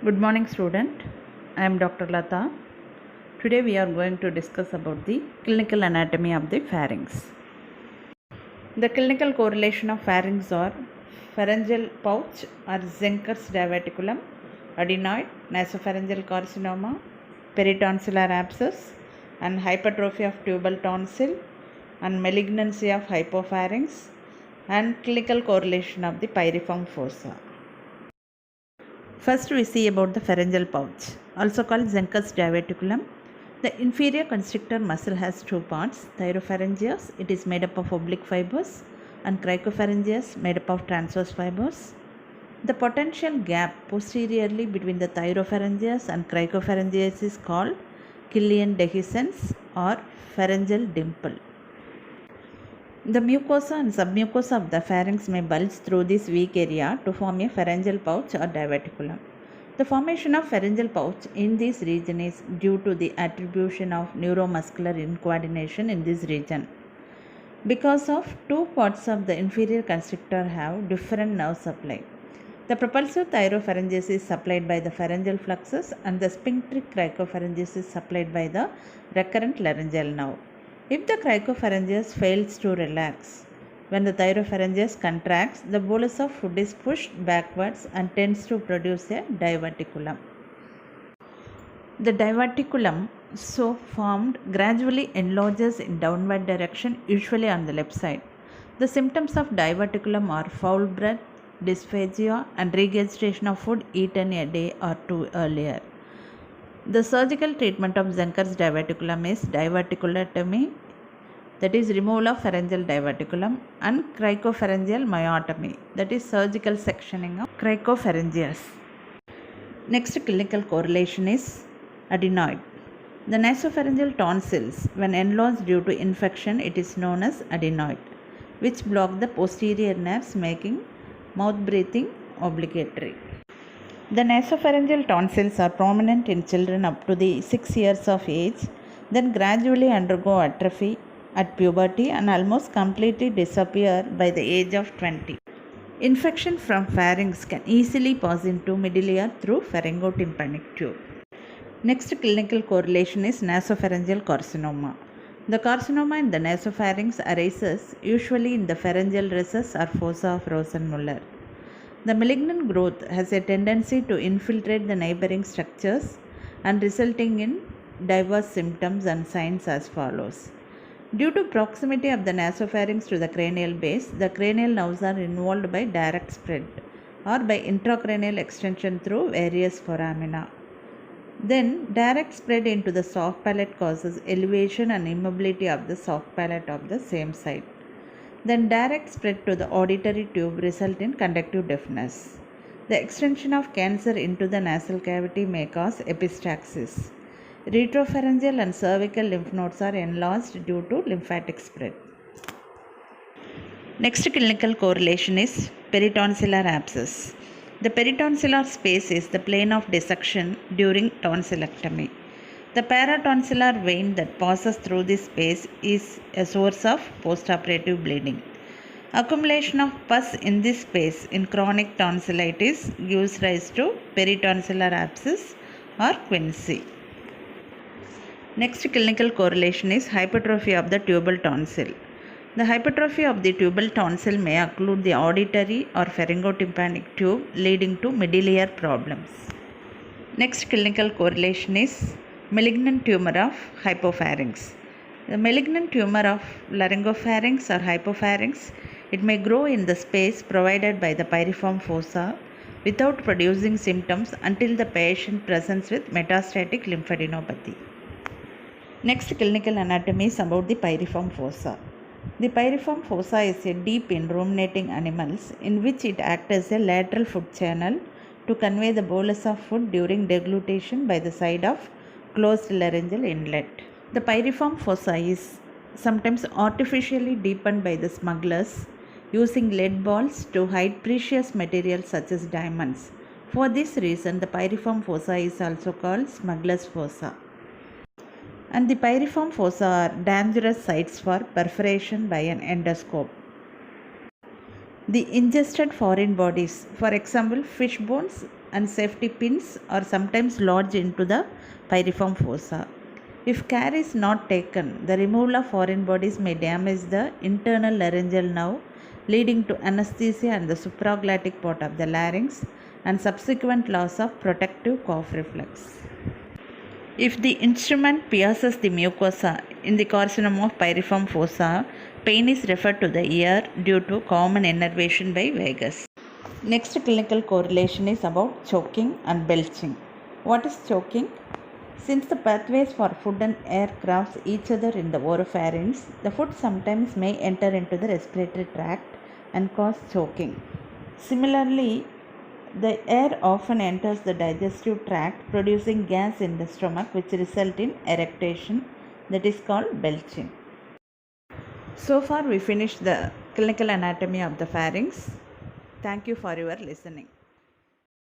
Good morning student. I am Dr. Lata. Today we are going to discuss about the clinical anatomy of the pharynx. The clinical correlation of pharynx are pharyngeal pouch or Zenker's diverticulum, adenoid, nasopharyngeal carcinoma, peritonsillar abscess and hypertrophy of tubal tonsil and malignancy of hypopharynx and clinical correlation of the pyriform fossa. First we see about the pharyngeal pouch, also called Zenker's diverticulum. The inferior constrictor muscle has two parts, thyropharyngeus, it is made up of oblique fibers, and cricopharyngeus made up of transverse fibers. The potential gap posteriorly between the thyropharyngeus and cricopharyngeus is called Killian dehiscence or pharyngeal dimple. The mucosa and submucosa of the pharynx may bulge through this weak area to form a pharyngeal pouch or diverticulum. The formation of pharyngeal pouch in this region is due to the attribution of neuromuscular incoordination in this region. Because of two parts of the inferior constrictor have different nerve supply. The propulsive thyropharyngeus is supplied by the pharyngeal fluxus and the sphincteric cricopharyngeus is supplied by the recurrent laryngeal nerve. If the cricopharyngeus fails to relax, when the thyropharyngeus contracts, the bolus of food is pushed backwards and tends to produce a diverticulum. The diverticulum, so formed, gradually enlarges in downward direction, usually on the left side. The symptoms of diverticulum are foul breath, dysphagia, and regurgitation of food eaten a day or two earlier. The surgical treatment of Zenker's diverticulum is diverticulotomy, that is removal of pharyngeal diverticulum, and cricopharyngeal myotomy, that is surgical sectioning of cricopharyngeus. Next clinical correlation is adenoid. The nasopharyngeal tonsils, when enlarged due to infection, it is known as adenoid, which block the posterior nerves, making mouth breathing obligatory. The nasopharyngeal tonsils are prominent in children up to the 6 years of age, then gradually undergo atrophy at puberty and almost completely disappear by the age of 20. Infection from pharynx can easily pass into middle ear through pharyngotympanic tube. Next clinical correlation is nasopharyngeal carcinoma. The carcinoma in the nasopharynx arises usually in the pharyngeal recess or fossa of Rosenmuller. The malignant growth has a tendency to infiltrate the neighboring structures and resulting in diverse symptoms and signs as follows. Due to proximity of the nasopharynx to the cranial base, the cranial nerves are involved by direct spread or by intracranial extension through various foramina. Then, direct spread into the soft palate causes elevation and immobility of the soft palate of the same side. Then direct spread to the auditory tube result in conductive deafness. The extension of cancer into the nasal cavity may cause epistaxis. Retropharyngeal and cervical lymph nodes are enlarged due to lymphatic spread. Next clinical correlation is peritonsillar abscess. The peritonsillar space is the plane of dissection during tonsillectomy. The paratonsillar vein that passes through this space is a source of postoperative bleeding. Accumulation of pus in this space in chronic tonsillitis gives rise to peritonsillar abscess or quinsy. Next clinical correlation is hypertrophy of the tubal tonsil. The hypertrophy of the tubal tonsil may occlude the auditory or pharyngotympanic tube, leading to middle ear problems. Next clinical correlation is malignant tumor of hypopharynx. The malignant tumor of laryngopharynx or hypopharynx, it may grow in the space provided by the pyriform fossa without producing symptoms until the patient presents with metastatic lymphadenopathy. Next clinical anatomy is about the pyriform fossa. The pyriform fossa is a deep in ruminating animals in which it acts as a lateral food channel to convey the bolus of food during deglutition by the side of closed laryngeal inlet. The pyriform fossa is sometimes artificially deepened by the smugglers using lead balls to hide precious materials such as diamonds. For this reason, the pyriform fossa is also called smuggler's fossa. And the pyriform fossa are dangerous sites for perforation by an endoscope. The ingested foreign bodies, for example fish bones, and safety pins are sometimes lodged into the pyriform fossa. If care is not taken, the removal of foreign bodies may damage the internal laryngeal nerve, leading to anesthesia and the supraglottic part of the larynx and subsequent loss of protective cough reflex. If the instrument pierces the mucosa in the carcinoma of pyriform fossa, pain is referred to the ear due to common innervation by vagus. Next clinical correlation is about choking and belching. What is choking? Since the pathways for food and air cross each other in the oropharynx, the food sometimes may enter into the respiratory tract and cause choking. Similarly, the air often enters the digestive tract, producing gas in the stomach, which results in eructation, that is called belching. So far we finished the clinical anatomy of the pharynx. Thank you for your listening.